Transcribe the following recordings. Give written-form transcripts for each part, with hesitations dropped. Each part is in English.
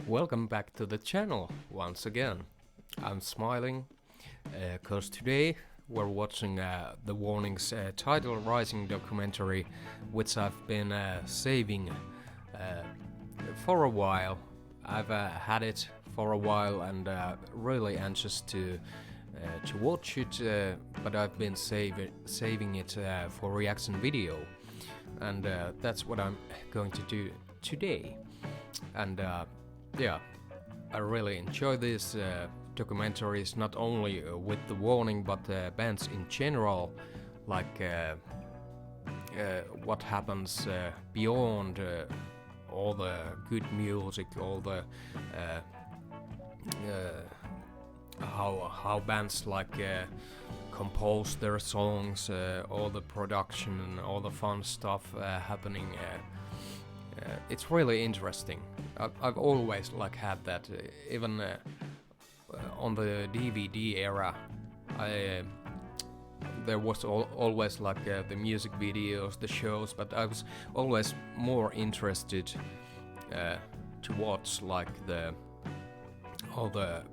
Welcome back to the channel once again. I'm smiling because today we're watching the Warning's Tidal Rising documentary, which I've been saving for a while. I've had it for a while and really anxious to watch it, but I've been saving it for reaction video, and that's what I'm going to do today. And yeah, I really enjoy these documentaries, not only with the Warning but bands in general, like what happens beyond all the good music, all the how bands like compose their songs, all the production and all the fun stuff happening. It's really interesting. I've always had that, even on the DVD era. There was always the music videos, the shows, but I was always more interested to watch all the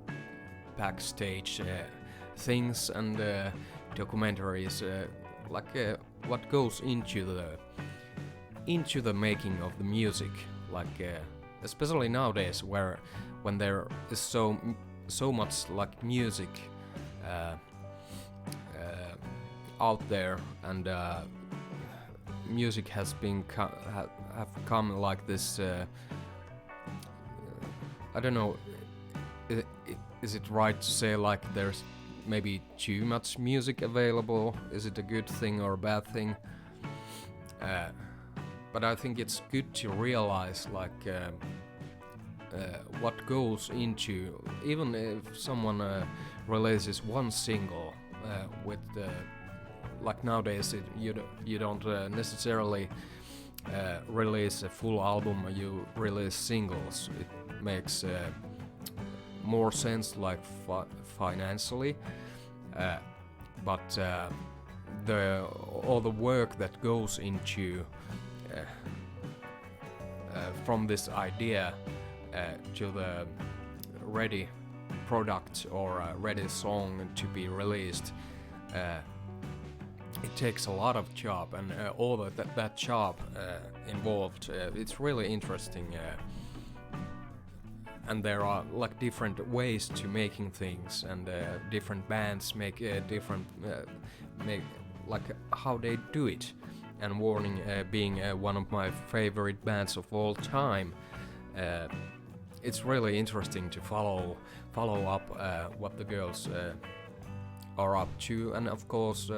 backstage things and documentaries, what goes into the making of the music, especially nowadays when there is so much music out there, and music has been have come like this. I don't know. Is it right to say there's maybe too much music available? Is it a good thing or a bad thing? But I think it's good to realize what goes into, even if someone releases one single with nowadays you don't necessarily release a full album, you release singles. It makes more sense financially, but all the work that goes into from this idea to the ready product or ready song to be released, it takes a lot of job, and all that job involved. It's really interesting, and there are different ways to making things, and different bands make different how they do it. And Warning being one of my favorite bands of all time, it's really interesting to follow up what the girls are up to. And of course,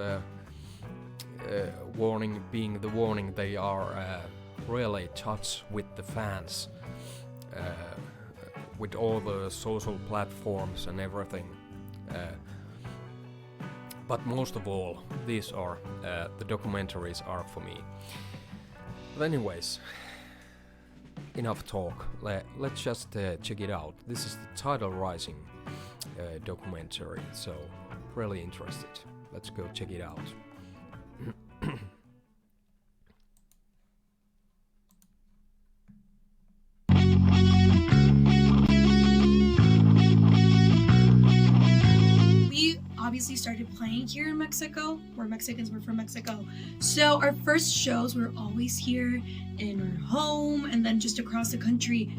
Warning being the Warning, they are really touch with the fans, with all the social platforms and everything. But most of all, these are the documentaries are for me. But anyways, enough talk. Let's just check it out. This is the Tidal Rising documentary, so really interested. Let's go check it out. Obviously started playing here in Mexico. We're Mexicans, we're from Mexico. So our first shows were always here in our home and then just across the country.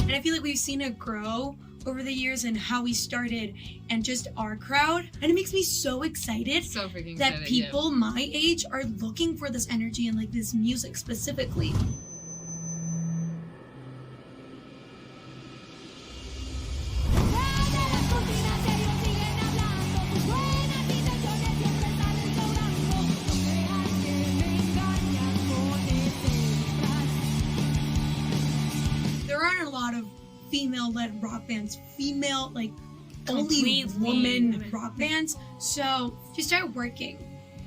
And I feel like we've seen it grow over the years and how we started and just our crowd. And it makes me so excited that people my age are looking for this energy and this music specifically. Female-led rock bands, only woman rock bands. So she started working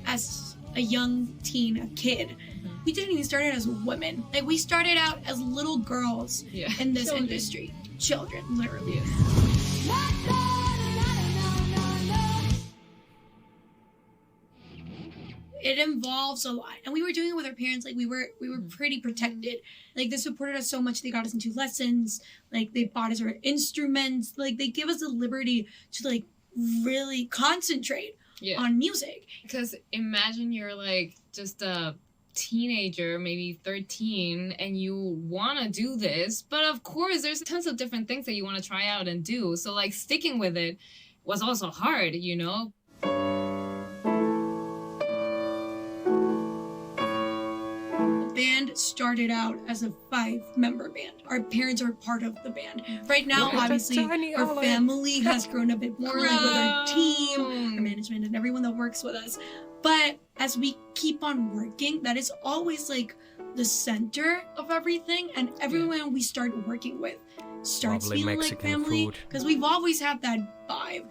as a young teen, a kid. We didn't even start out as women. We started out as little girls in this industry. Children, literally. it involves a lot. And we were doing it with our parents. Like we were pretty protected. Like they supported us so much. They got us into lessons. Like they bought us our instruments. Like they give us the liberty to like really concentrate on music. Because imagine you're like just a teenager, maybe 13, and you want to do this, but of course there's tons of different things that you want to try out and do. So like sticking with it was also hard, you know. Band started out as a 5-member band. Our parents are part of the band. Right now, obviously, our family has grown a bit more, like with our team, our management, and everyone that works with us. But as we keep on working, that is always like the center of everything, and everyone we start working with starts Lovely feeling Mexican like family, because we've always had that vibe.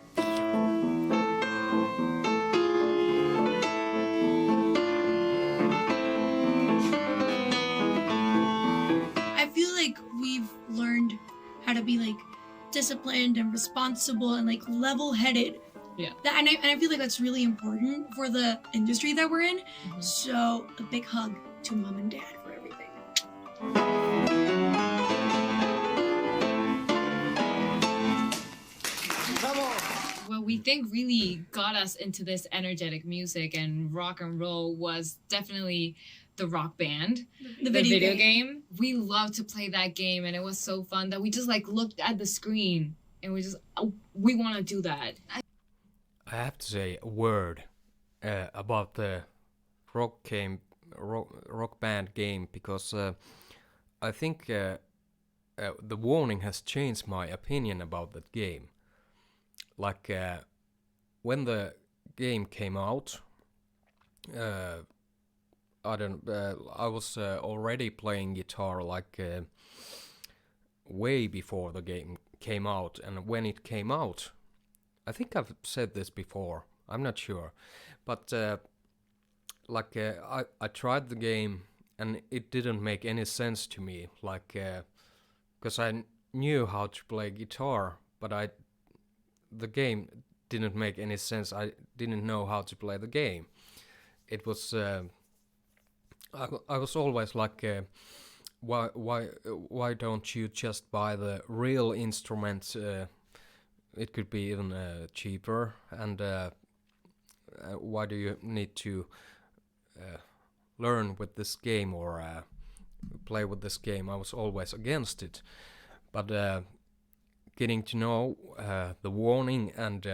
Like we've learned how to be like disciplined and responsible and like level-headed. And I feel like that's really important for the industry that we're in. So a big hug to mom and dad for everything. What we think really got us into this energetic music and rock and roll was definitely the Rock Band, the video game. We loved to play that game, and it was so fun that we just like looked at the screen and we just we want to do that. I have to say a word about the rock band game, because I think the warning has changed my opinion about that game. Like when the game came out, I was already playing guitar like way before the game came out, and when it came out, I think I've said this before, I'm not sure, but I tried the game and it didn't make any sense to me, like because I knew how to play guitar, but the game didn't make any sense. I didn't know how to play the game. It was I was always like, why don't you just buy the real instrument? It could be even cheaper, and why do you need to learn with this game or play with this game? I was always against it, but getting to know the warning and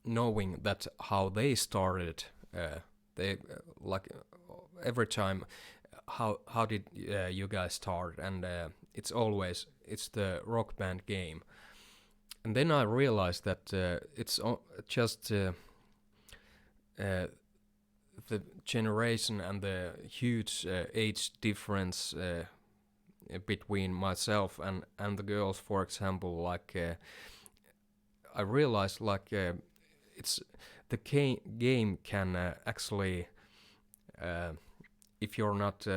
knowing that how they started, they like every time, how did you guys start? And it's the Rock Band game. And then I realized that it's just the generation and the huge age difference between myself and the girls, for example. Like I realized like it's the game can actually, if you're not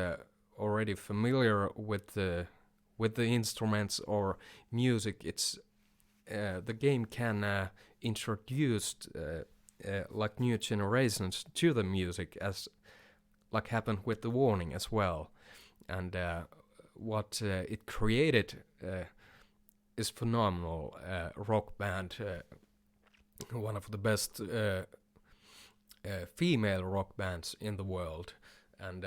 already familiar with the instruments or music, it's the game can introduce like new generations to the music, as like happened with the warning as well. And what it created is phenomenal. Rock Band, one of the best female rock bands in the world, and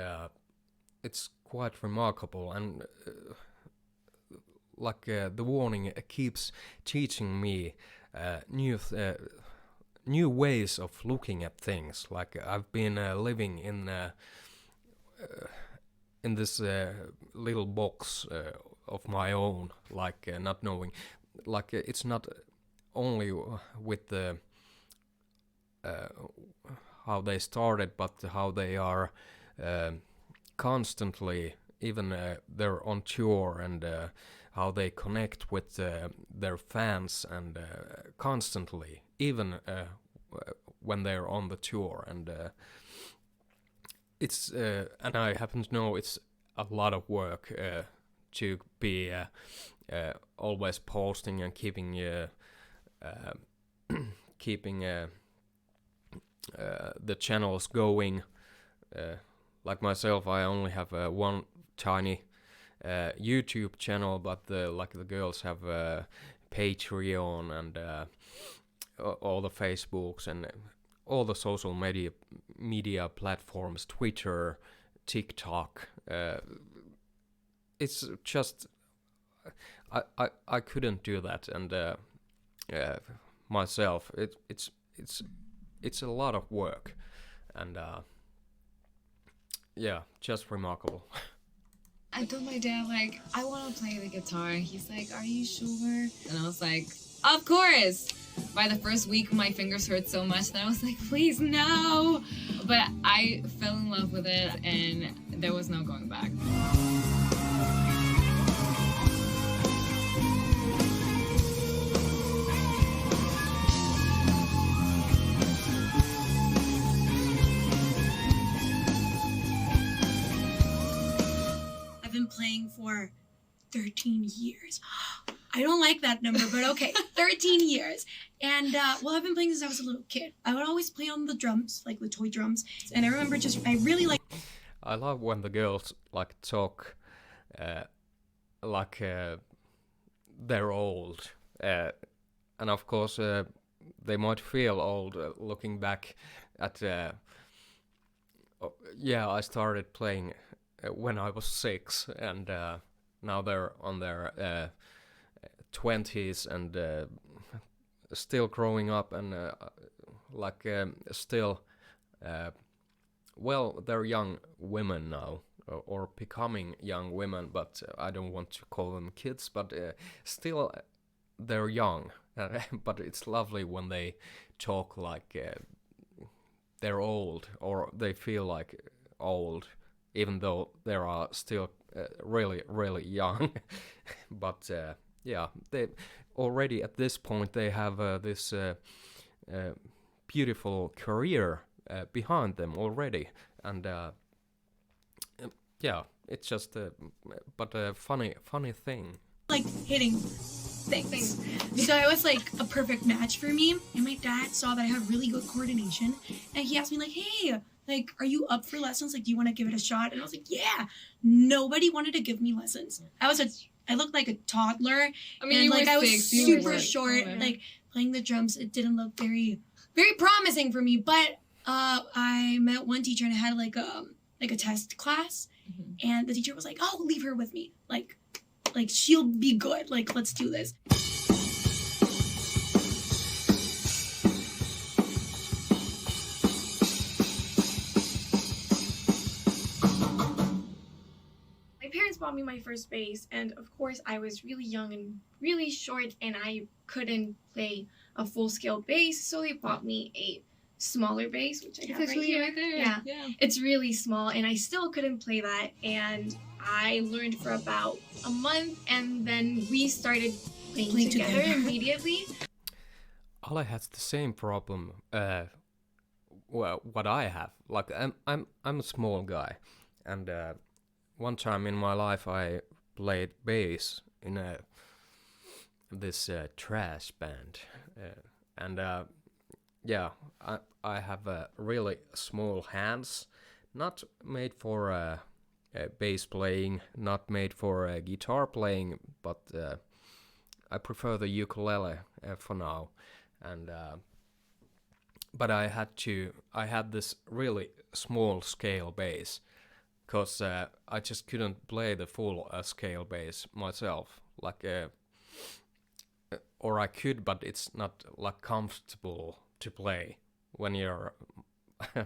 it's quite remarkable. And like the warning keeps teaching me new ways of looking at things. Like I've been living in this little box of my own, like not knowing, like it's not only with the how they started, but how they are constantly, even they're on tour, and how they connect with their fans, and constantly, even when they're on the tour. And it's and I happen to know it's a lot of work to be always posting and keeping the channels going like myself, I only have one tiny YouTube channel, but like the girls have Patreon and all the Facebooks and all the social media platforms, Twitter, TikTok. It's just I couldn't do that, and myself. It's a lot of work, and yeah, just remarkable. I told my dad, like, I want to play the guitar. He's like, are you sure? And I was like, of course! By the first week, my fingers hurt so much that I was like, please, no! But I fell in love with it, and there was no going back. I've been playing for 13 years. I don't like that number, but okay, 13 years. And, well, I've been playing since I was a little kid. I would always play on the drums, like the toy drums. And I remember I really like... I love when the girls, like, talk, like, they're old. And, of course, they might feel old looking back at... yeah, I started playing when I was 6, and now they're on their... 20s and still growing up and still well, they're young women now or becoming young women, but I don't want to call them kids, but still they're young. But it's lovely when they talk like they're old, or they feel like old, even though they are still really, really young. But yeah, they already at this point they have this beautiful career behind them already, and yeah, it's just but a funny thing. Like hitting things. So it was like a perfect match for me. And my dad saw that I have really good coordination, and he asked me like, "Hey, like, are you up for lessons? Like, do you want to give it a shot?" And I was like, "Yeah." Nobody wanted to give me lessons. I looked like a toddler. I mean, and, like, I was super short. Like, playing the drums, it didn't look very, very promising for me. But I met one teacher, and I had like a test class, and the teacher was like, "Oh, leave her with me. Like she'll be good. Like, let's do this." Bought me my first bass, and of course I was really young and really short, and I couldn't play a full-scale bass, so they bought me a smaller bass, which I have right here. Right there. Yeah, it's really small, and I still couldn't play that, and I learned for about a month, and then we started playing together immediately. Ale has the same problem. Well, what I have, like, I'm a small guy, and one time in my life I played bass in this trash band, and yeah, I have really small hands, not made for bass playing, not made for guitar playing, but I prefer the ukulele for now, and but I had this really small scale bass. Because I just couldn't play the full scale bass myself, like, or I could, but it's not like comfortable to play when you're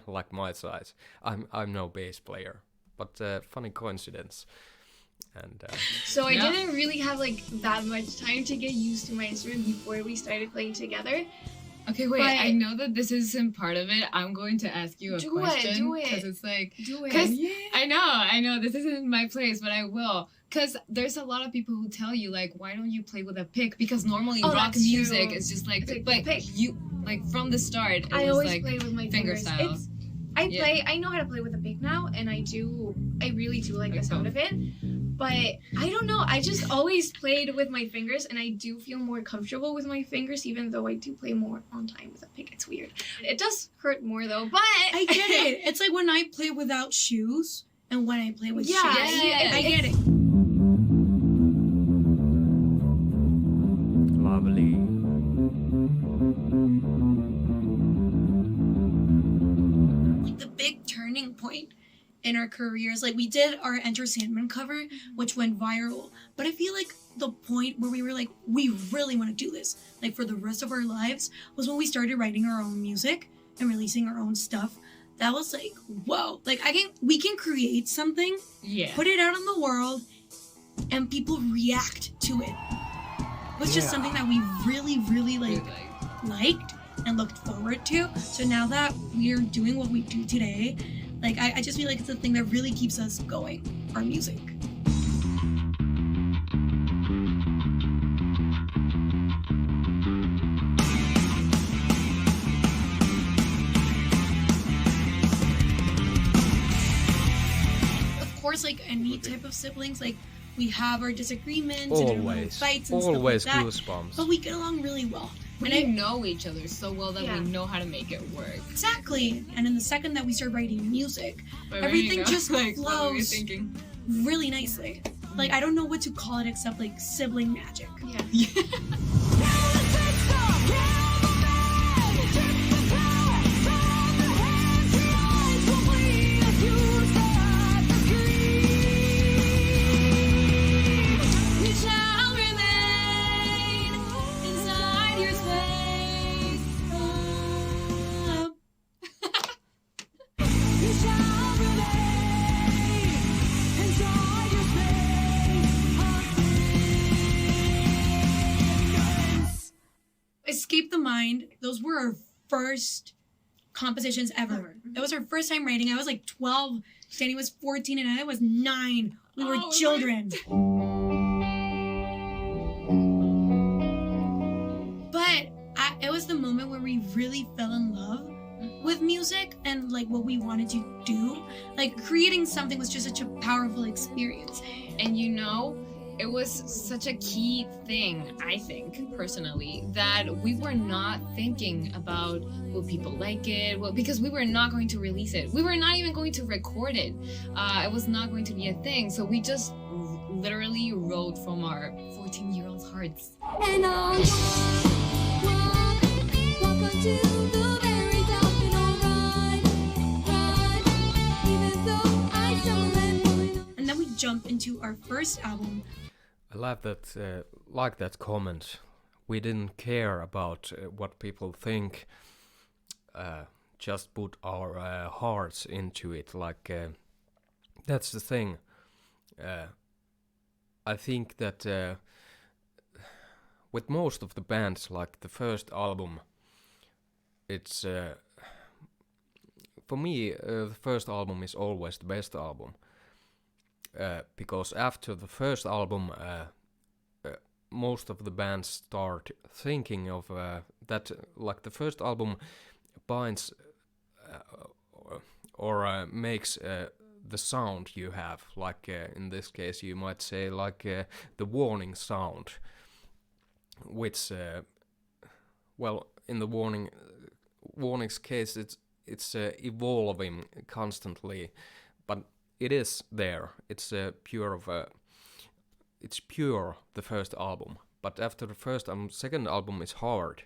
like my size. I'm no bass player, but funny coincidence. And so I didn't really have like that much time to get used to my instrument before we started playing together. Okay, wait, I know that this isn't part of it. I'm going to ask you a question. Do it. Because it's like... Do it. Because I know, this isn't my place, but I will. Because there's a lot of people who tell you, like, why don't you play with a pick? Because normally rock music is just like... But you, like, from the start, it was always like play with my finger fingers. style. I know how to play with a pick now, and I really do like the sound of it. But I don't know, I just always played with my fingers, and I do feel more comfortable with my fingers, even though I do play more on time with a pick. It's weird. It does hurt more though, but I get it. It's like when I play without shoes and when I play with shoes. I get it. Lovely. The big turning point in our careers, like we did our Enter Sandman cover, which went viral, but I feel like the point where we were like, we really want to do this, like for the rest of our lives, was when we started writing our own music and releasing our own stuff. That was like, whoa, like we can create something, put it out in the world, and people react to it. It was just something that we really, really liked and looked forward to. So now that we're doing what we do today, like I just feel like it's a thing that really keeps us going, our music. Of course, like any type of siblings, like we have our disagreements and fights and stuff like that. Goosebumps. But we get along really well. We know each other so well that we know how to make it work. Exactly. And in the second that we start writing music, everything just flows really nicely. Like, I don't know what to call it except like sibling magic. Yeah. Escape the Mind, those were our first compositions ever. That was our first time writing. I was like 12, Danny was 14, and I was 9. We were children. But it was the moment where we really fell in love with music and like what we wanted to do. Like creating something was just such a powerful experience. And you know, it was such a key thing, I think, personally, that we were not thinking about will people like it, because we were not going to release it. We were not even going to record it. It was not going to be a thing. So we just literally wrote from our 14-year-old hearts. And on walk onto the very top and I'll ride, even though I stumble and And then we jump into our first album. I love that, like that comment. We didn't care about what people think. Just put our hearts into it. Like that's the thing. I think that with most of the bands, like the first album, it's for me the first album is always the best album. Because after the first album, most of the bands start thinking of that, like the first album binds or makes the sound you have. Like in this case, you might say like the warning sound, which, well, in the warning's case, it's evolving constantly, but it is there. It's it's pure, the first album. But after the first second album is hard.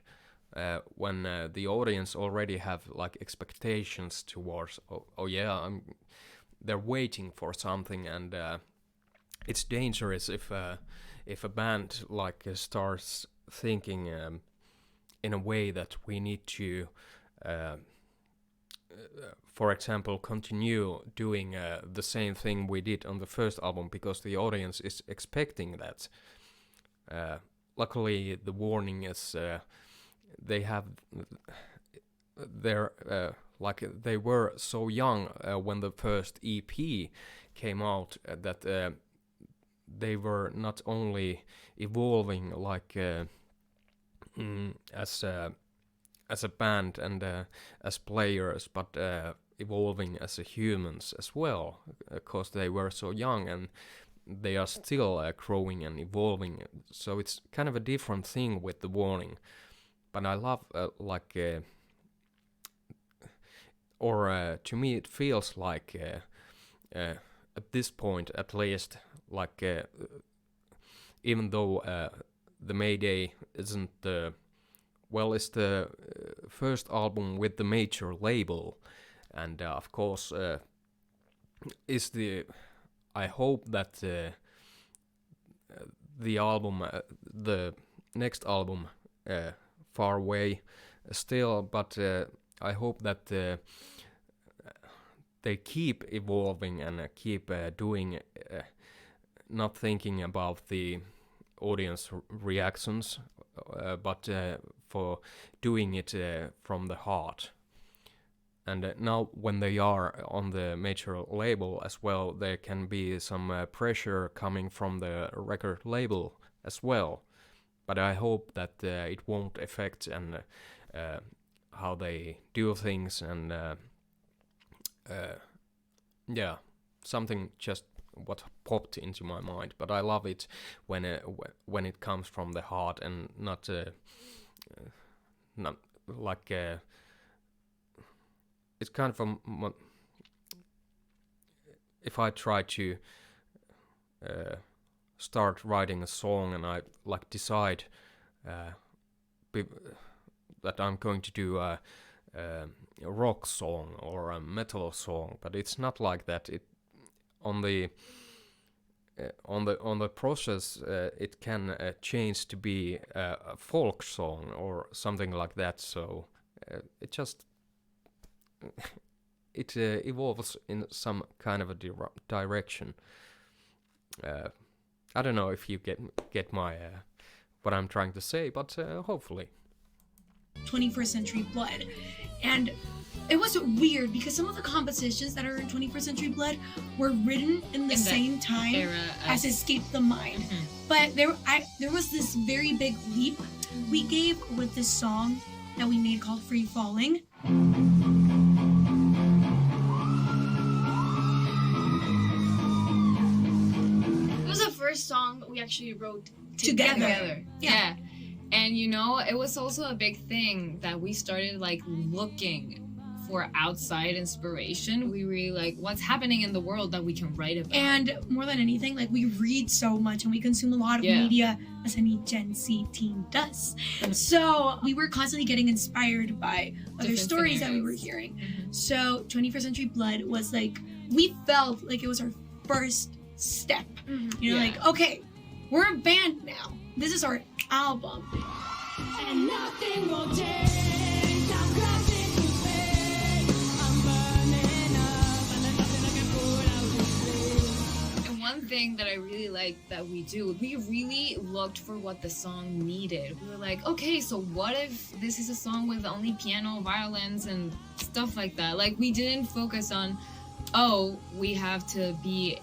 When the audience already have like expectations towards, they're waiting for something, and it's dangerous if a band like starts thinking in a way that we need to. For example, continue doing the same thing we did on the first album because the audience is expecting that. Luckily, the warning is they have their like they were so young when the first EP came out that they were not only evolving like as a band and as players, but evolving as a humans as well, because they were so young and they are still growing and evolving. So it's kind of a different thing with the Warning. But I love to me it feels like at this point at least, like even though the Mayday isn't it's the first album with the major label, and of course I hope that the album, the next album, Far Away, still, but I hope that they keep evolving and keep doing, not thinking about the audience reactions, but for doing it from the heart. And now when they are on the major label as well, there can be some pressure coming from the record label as well. But I hope that it won't affect and how they do things, and something just what popped into my mind. But I love it when it comes from the heart and not like it's kind of if I try to start writing a song and I like decide that I'm going to do a rock song or a metal song, but it's not like that. It on the process it can change to be a folk song or something like that. So it just it evolves in some kind of a direction. I don't know if you get my what I'm trying to say, but hopefully. 21st Century Blood. And it was weird because some of the compositions that are in 21st Century Blood were written in the same time as Escape the Mind. Mm-hmm. But there was this very big leap we gave with this song that we made called Free Falling. It was the first song we actually wrote together. Yeah. And you know, it was also a big thing that we started like looking for outside inspiration. We really like what's happening in the world that we can write about. And more than anything, like we read so much and we consume a lot of media, as any Gen Z teen does. So we were constantly getting inspired by other stories that we were hearing. Mm-hmm. So 21st Century Blood was like, we felt like it was our first step. Mm-hmm. You know, like, okay, we're a band now. This is our album. And nothing will change. I'm crashing to fade. I'm burning up, and there's nothing I can put out to sea. And one thing that I really like that we do, we really looked for what the song needed. We were like, okay, so what if this is a song with only piano, violins, and stuff like that? Like, we didn't focus on, oh, we have to be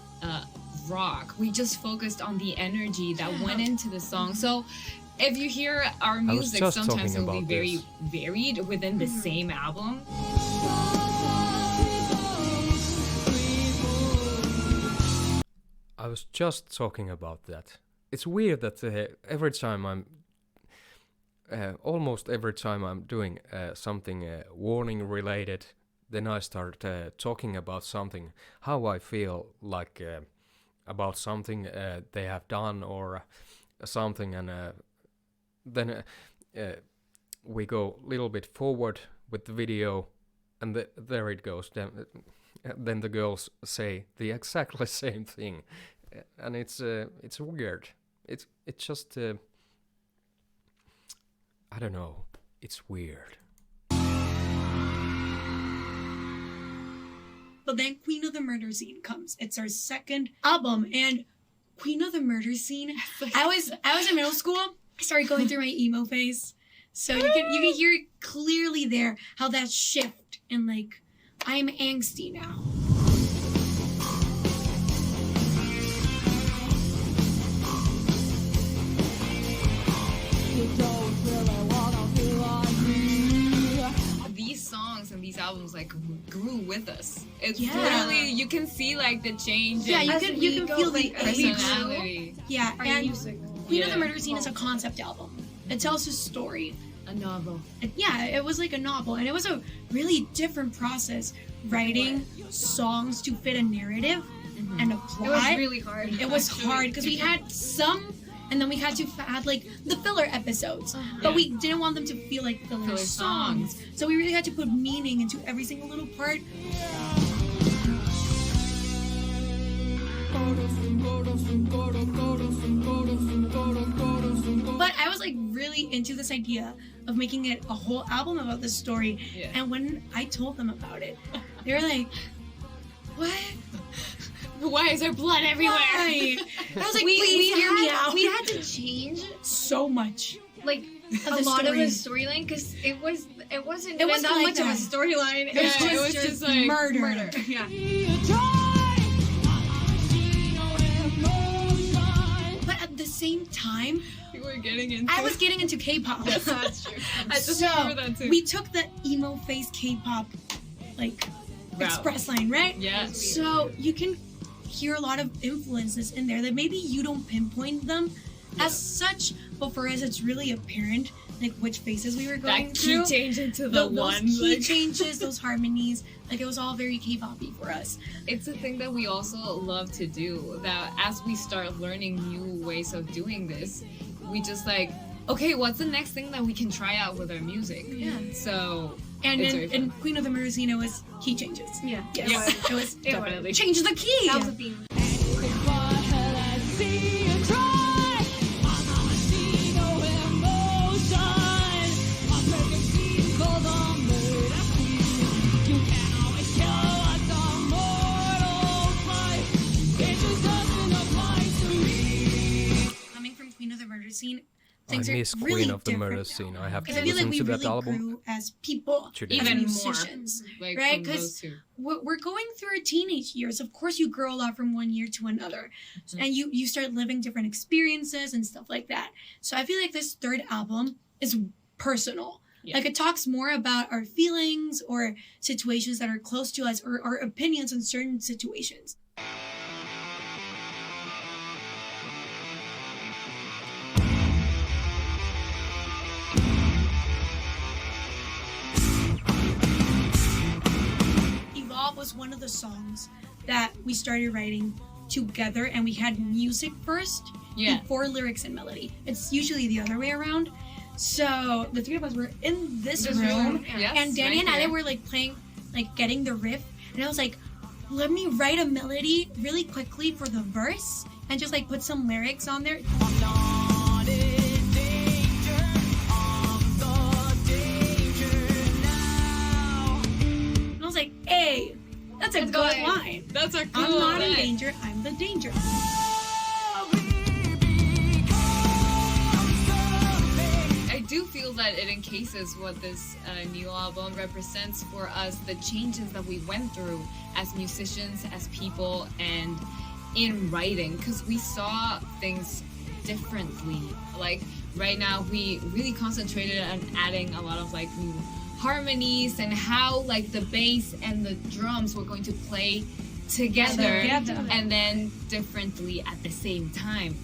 rock. We just focused on the energy that went into the song. So if you hear our music, sometimes it'll be very varied within the same album. I was just talking about that. It's weird that every time I'm almost every time I'm doing something Warning related, then I start talking about something, how I feel like about something they have done or something, and then we go a little bit forward with the video, and there it goes. Then the girls say the exactly same thing, and it's weird. It's just I don't know. It's weird. But then Queen of the Murder Scene comes. It's our second album, and Queen of the Murder Scene. I was in middle school. I started going through my emo phase, so you can hear clearly there how that shift, and like I'm angsty now. These songs and these albums like like grew with us. It's Yeah. literally, you can see like the change Yeah, in you can feel the personality. Yeah, Our and music. Queen of Yeah. the Murder Scene is a concept album. It tells a story. A novel. Yeah, it was like a novel, and it was a really different process writing songs to fit a narrative and a plot. It was really hard. It was hard because we had some, and then we had to add like the filler episodes, but we didn't want them to feel like filler Filler songs. songs. So we really had to put meaning into every single little part. But I was like really into this idea of making it a whole album about this story. Yeah. And when I told them about it, they were like, "What? Why is there blood everywhere? Why?" I was like, "Please hear me out." We had to change so much. like Of a the lot story. of the storyline because it wasn't It even wasn't that like much of a that. storyline. Yeah, it was just like murder. Yeah. But at the same time, You were getting into I was getting into K-pop. That's true. I just So remember that too. we took the emo face K-pop like Route. express line, right? Yeah. So you can hear a lot of influences in there that maybe you don't pinpoint them as such, but for us it's really apparent like which phases we were going That key through. change into the Those one. key Like, changes, those harmonies, like it was all very K-poppy for us. it's a thing that we also love to do. That as we start learning new ways of doing this, we just like, okay, what's the next thing that we can try out with our music? Yeah. So And It's in, very in Queen of the Murder Scene, it was key changes. Yeah. Yes. Yeah. It was definitely. change the key. That was the theme. Coming from Queen of the Murder Scene, I things miss are Queen really of the different Murder now. Scene. I have to Because I feel like listen we to that really album. grew as people, Today. as Even more. musicians, like right? from Because those two. we're going through our teenage years. Of course, you grow a lot from one year to another, and you start living different experiences and stuff like that. So I feel like this third album is personal. Yeah. Like it talks more about our feelings or situations that are close to us, or our opinions on certain situations. Evolve was one of the songs that we started writing together, and we had music first Yeah. before lyrics and melody. It's usually the other way around. So the three of us were in this room, Yes, and Danny right and I there. were like playing, like getting the riff, and I was like, let me write a melody really quickly for the verse and just like put some lyrics on there. And I was like, hey, that's a Let's good go ahead. line. That's a cool I'm not in line. danger, I'm the danger. I do feel that it encases what this new album represents for us, the changes that we went through as musicians, as people, and in writing, because we saw things differently. Like right now, we really concentrated on adding a lot of like new harmonies and how like the bass and the drums were going to play together. And then differently at the same time.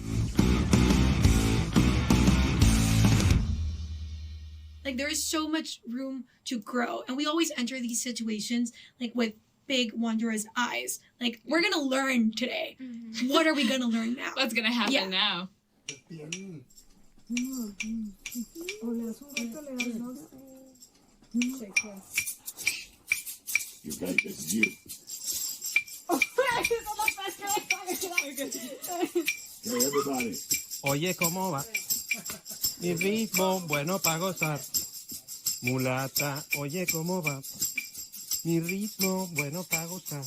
Like there is so much room to grow, and we always enter these situations like with big wondrous eyes. Like we're gonna learn today. What are we gonna learn now? What's gonna happen Yeah. now? You got this, you. Hey, everybody. Oye, ¿cómo va? Mi ritmo bueno para gozar. Mulata, oye, ¿cómo va? Mi ritmo bueno para gozar.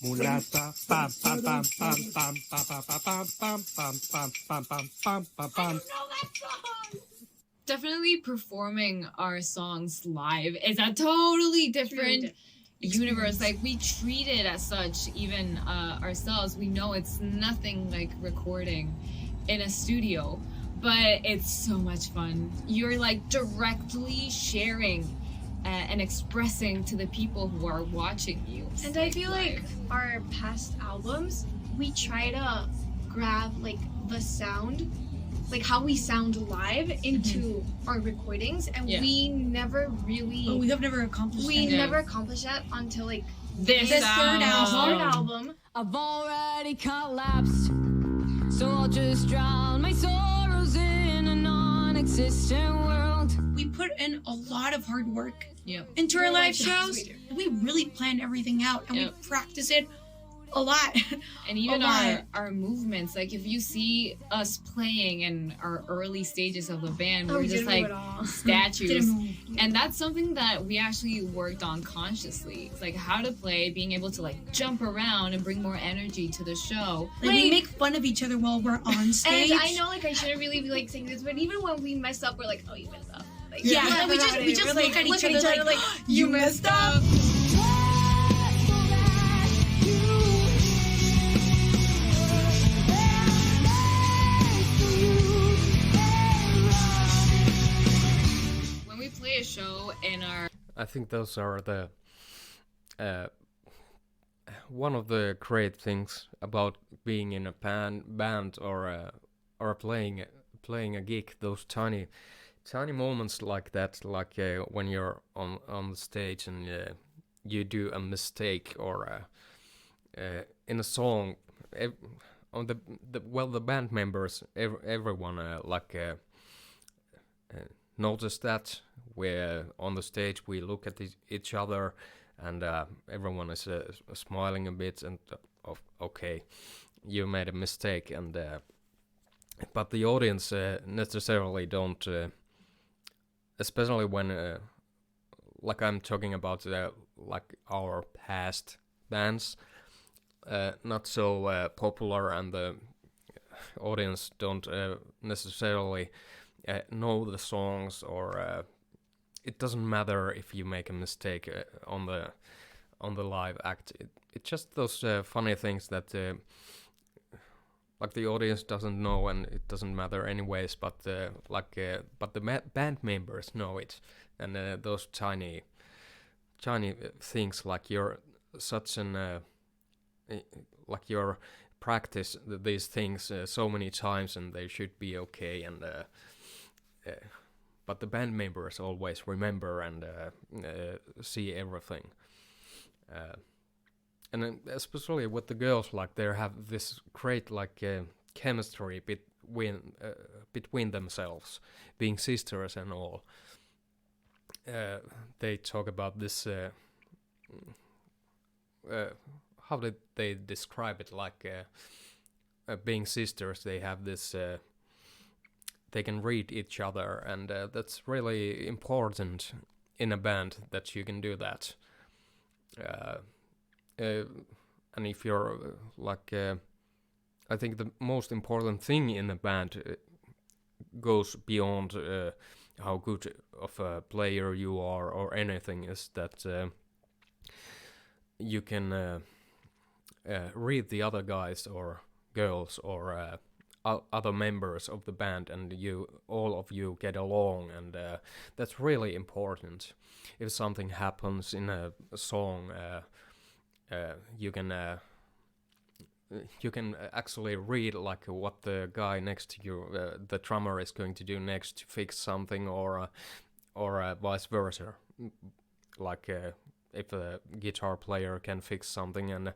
Mulata, pam, pam, pam, pam, pam, pam, pam, pam, pam, pam, pam, pam, pam, pam, pam, pam. Definitely performing our songs live is a totally different universe. Like we treat it as such, even ourselves. We know it's nothing like recording in a studio, but it's so much fun. You're like directly sharing and expressing to the people who are watching you. And I feel like our past albums, we try to grab like the sound, like how we sound live into our recordings, and we never really. Oh, we have never accomplished. We that. never accomplished that until like this third third album. album. I've already collapsed, so I'll just drown my sorrows in a non-existent world. We put in a lot of hard work Yep. into our live Yes, shows. we do. We really planned everything out, and we practice it a lot. And even A lot. our movements, like if you see us playing in our early stages of the band, we're we just didn't like move at all. statues. Didn't move. And that's something that we actually worked on consciously. It's like how to play, being able to like jump around and bring more energy to the show. Like, we make fun of each other while we're on stage. And I know like I shouldn't really be like saying this, but even when we mess up, we're like, oh, you messed up. Like, Yeah, and we just we're look at each other like, you messed up. When we play a show in our I think those are the one of the great things about being in a band or playing a gig. Those tiny moments like that, like when you're on the stage and you do a mistake, or in a song. On the band members, everyone notice that. Where on the stage we look at each other, and everyone is smiling a bit, and okay, you made a mistake, and but the audience necessarily don't, especially when like I'm talking about like our past bands, not so popular, and the audience don't necessarily know the songs, or it doesn't matter if you make a mistake on the live act. It's just those funny things that like the audience doesn't know, and it doesn't matter anyways. But but the band members know it, and those tiny things, like you're such an like you're practice these things so many times, and they should be okay, and but the band members always remember and see everything. And then especially with the girls, like they have this great like chemistry between themselves, being sisters and all. They talk about this. How did they describe it? Like being sisters, they have this. They can read each other, and that's really important in a band, that you can do that. And if you're like, I think the most important thing in a band goes beyond how good of a player you are or anything, is that you can read the other guys or girls or other members of the band, and all of you get along, and that's really important. If something happens in a song, you can actually read like what the guy next to you, the drummer, is going to do next to fix something, or vice versa. Like if a guitar player can fix something, and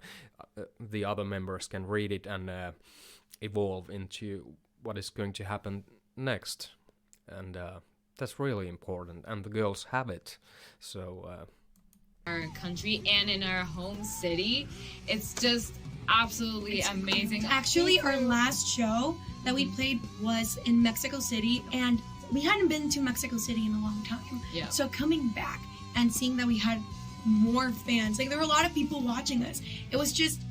the other members can read it and evolve into what is going to happen next, and that's really important, and the girls have it. So our country and in our home city, it's just absolutely amazing. Actually, our last show that we played was in Mexico City, and we hadn't been to Mexico City in a long time. Yeah. So coming back and seeing that we had more fans, like there were a lot of people watching us. It was just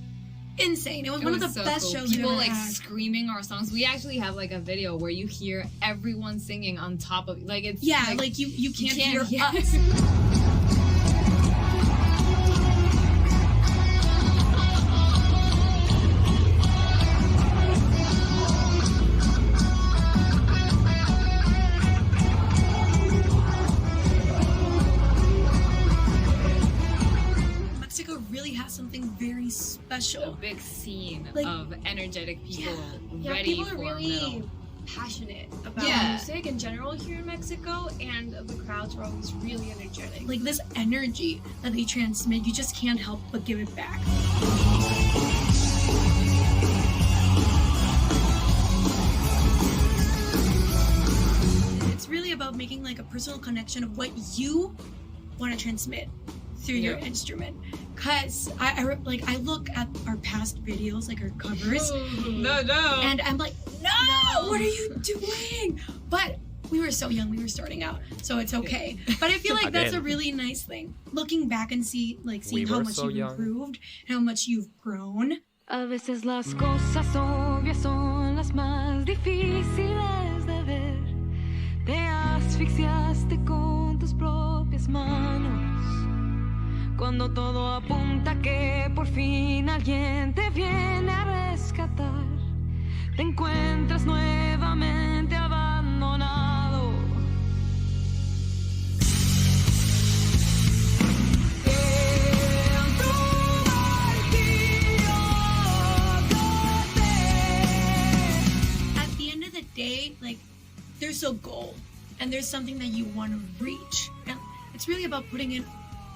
insane. It was one of the so best cool. shows People we've ever like had. screaming our songs. We actually have like a video where you hear everyone singing on top of, like, it's Yeah, like you can't hear yeah. us. special. a big scene Like- of energetic people Yeah, ready people are for really metal. passionate about Yeah. music in general here in Mexico, and the crowds are always really energetic. Like this energy that they transmit, you just can't help but give it back. It's really about making like a personal connection of what you want to transmit through your Yeah. instrument. Cause I look at our past videos, like our covers, No. and I'm like, no, what are you doing? But we were so young, we were starting out, so it's okay. But I feel like that's a Again. really nice thing. Looking back and seeing how were much so you've young. improved, how much you've grown. A veces las cosas obvias son las más difíciles de ver. Te asfixiaste con tus propias manos. Cuando todo apunta que por fin alguien te viene a rescatar, te encuentras nuevamente abandonado. En tu martirio At the end of the day, like, there's a goal and there's something that you want to reach. And it's really about putting in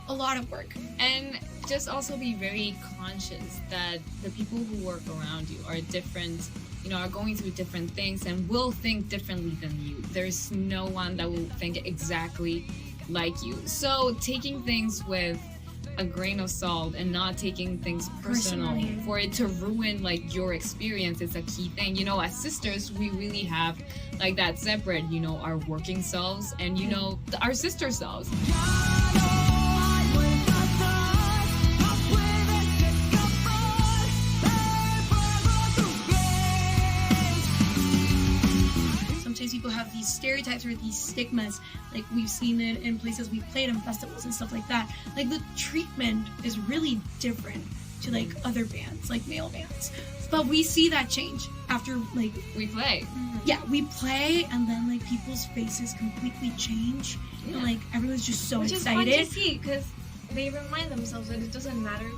a lot of work. And just also be very conscious that the people who work around you are different, are going through different things and will think differently than you. There's no one that will think exactly like you. So taking things with a grain of salt and not taking things personal Personally. for it to ruin like your experience is a key thing. As sisters, we really have like that separate, our working selves and our sister selves. Sometimes people have these stereotypes or these stigmas, like we've seen it in places we've played in festivals and stuff like that. Like the treatment is really different to like other bands, like male bands. But we see that change after like We play. we play and then like people's faces completely change. Yeah. And like everyone's just so Which is fun to excited. see because they remind themselves that it doesn't matter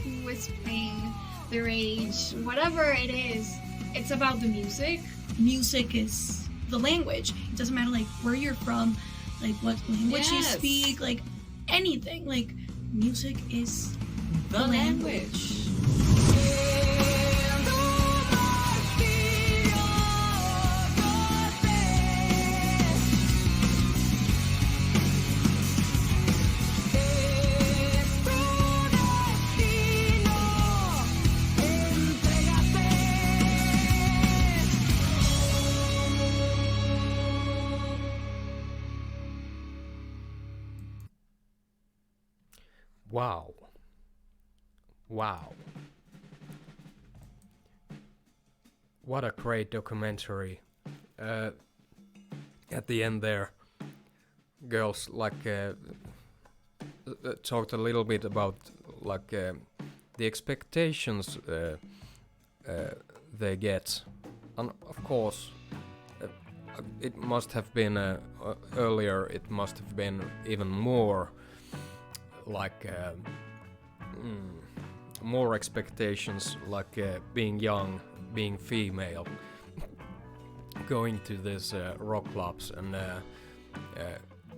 who is playing, their age, whatever it is. It's about the music. Music is the language. It doesn't matter like where you're from, like what language you Yes. speak, like anything. Like music is The language. Wow. What a great documentary. At the end there, girls talked a little bit about the expectations they get. And of course, it must have been earlier, it must have been even more more expectations, being young, being female, going to these rock clubs, and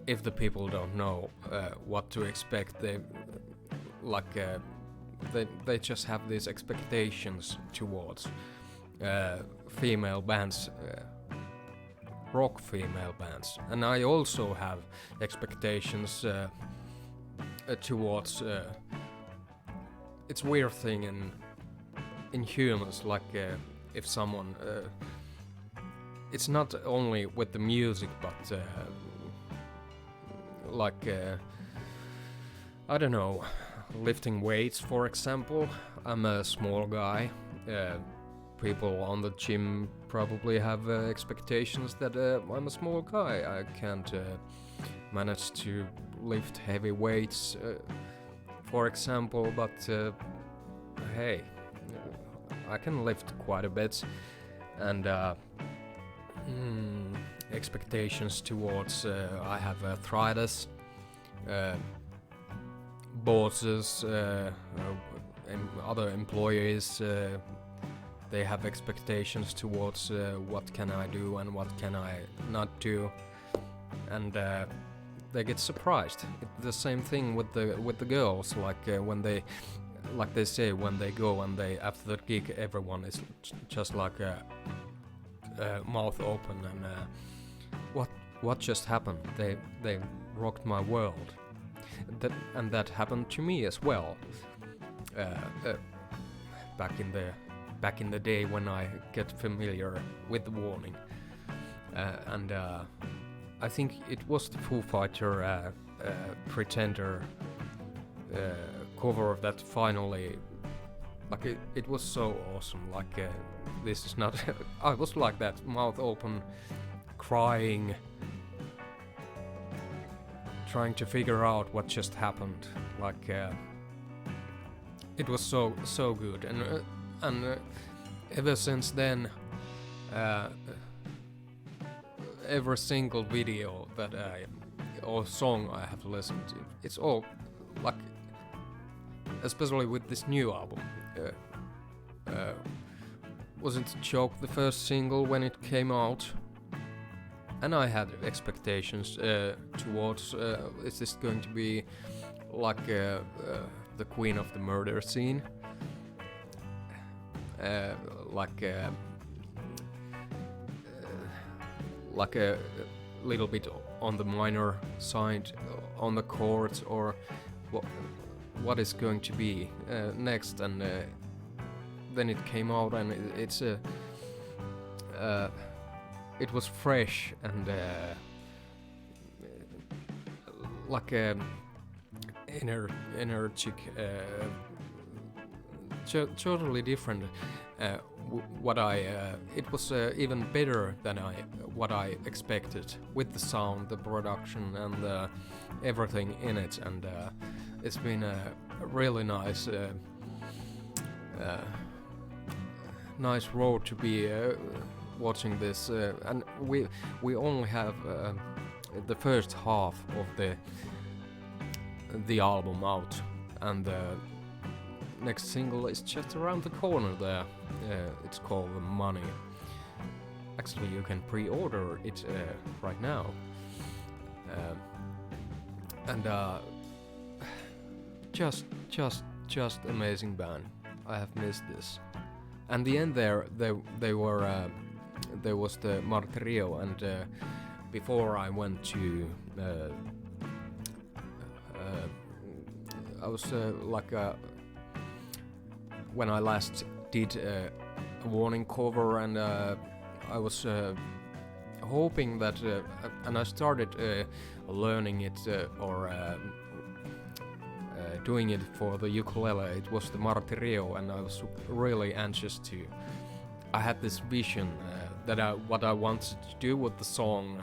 if the people don't know what to expect, they just have these expectations towards female bands, rock female bands, and I also have expectations towards it's weird thing in humans, if someone it's not only with the music, but I don't know, lifting weights, for example. I'm a small guy. People on the gym probably have expectations that I'm a small guy. I can't manage to lift heavy weights, for example, but hey, I can lift quite a bit, and expectations towards I have arthritis, bosses other employees, they have expectations towards what can I do and what can I not do, and they get surprised. It's the same thing with the girls, when they say when they go and they after the gig, everyone is just like mouth open and what just happened? They rocked my world. That happened to me as well. Back in the day when I get familiar with the warning, and I think it was the Foo Fighter Pretender cover that finally, like it was so awesome. Like this is not. I was like that, mouth open, crying, trying to figure out what just happened. Like it was so good, and ever since then, every single video that or song I have listened to, it's all like, especially with this new album. Wasn't Joke the first single when it came out? And I had expectations towards, is this going to be like the queen of the murder scene? Like a little bit on the minor side, on the chords, or what is going to be next? And then it came out, and it was fresh and like a energetic, totally different. It was even better than what I expected, with the sound, the production, and everything in it. And it's been a really nice road to be watching this, and we only have the first half of the album out, and the next single is just around the corner there. It's called Money. Actually, you can pre-order it right now, and just amazing band. I have missed this. And the end they were. There was the Martirio, and before I went to I was when I last did a warning cover, and I was hoping that and I started learning it or doing it for the ukulele. It was the Martirio, and I was really anxious to. I had this vision that what I wanted to do with the song,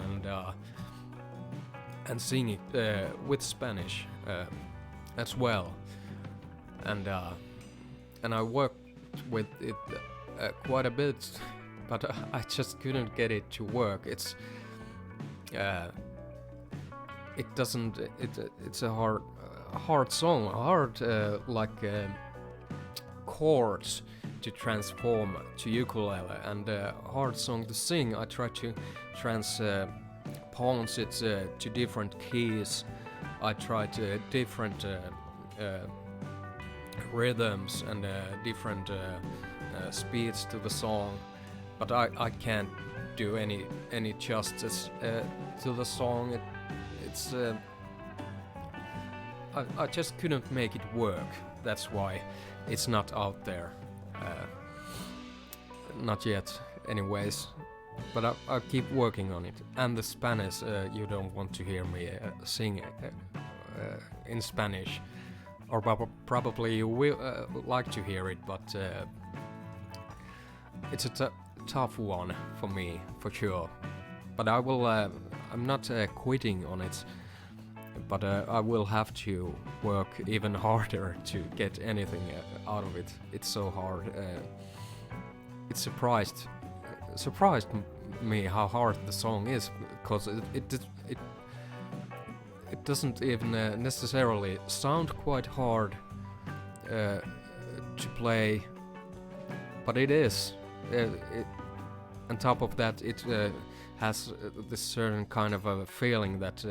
and sing it with Spanish as well, and I worked with it quite a bit, but I just couldn't get it to work. It's a hard song, chords to transform to ukulele, and hard song to sing. I try to transpose it to different keys. I tried different rhythms and different speeds to the song, but I can't do any justice to the song. I just couldn't make it work. That's why it's not out there. Not yet, anyways. But I'll keep working on it. And the Spanish, you don't want to hear me sing in Spanish. Or probably you will like to hear it, but it's a tough one for me, for sure. But I will, I'm not quitting on it. But I will have to work even harder to get anything out of it. It's so hard. It surprised me how hard the song is, because it doesn't even necessarily sound quite hard to play, but it is. On top of that, it has this certain kind of a feeling that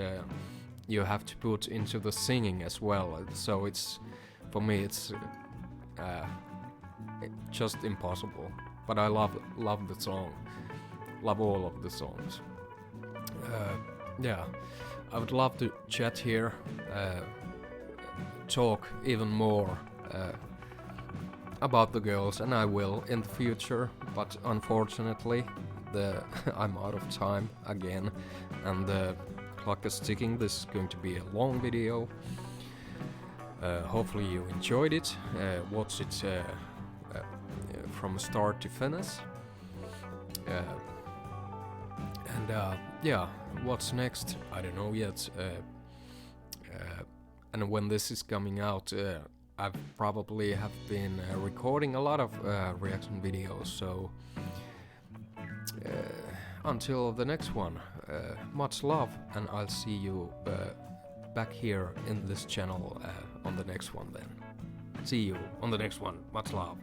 you have to put into the singing as well. So it's, for me, it's just impossible. But I love the song, love all of the songs. Yeah, I would love to chat here, talk even more about the girls, and I will in the future, but unfortunately I'm out of time again, and the clock is ticking. This is going to be a long video. Hopefully you enjoyed it, watch it from start to finish, and yeah, what's next, I don't know yet, and when this is coming out, I probably have been recording a lot of reaction videos, so until the next one, much love, and I'll see you back here in this channel on the next one then. See you on the next one, much love.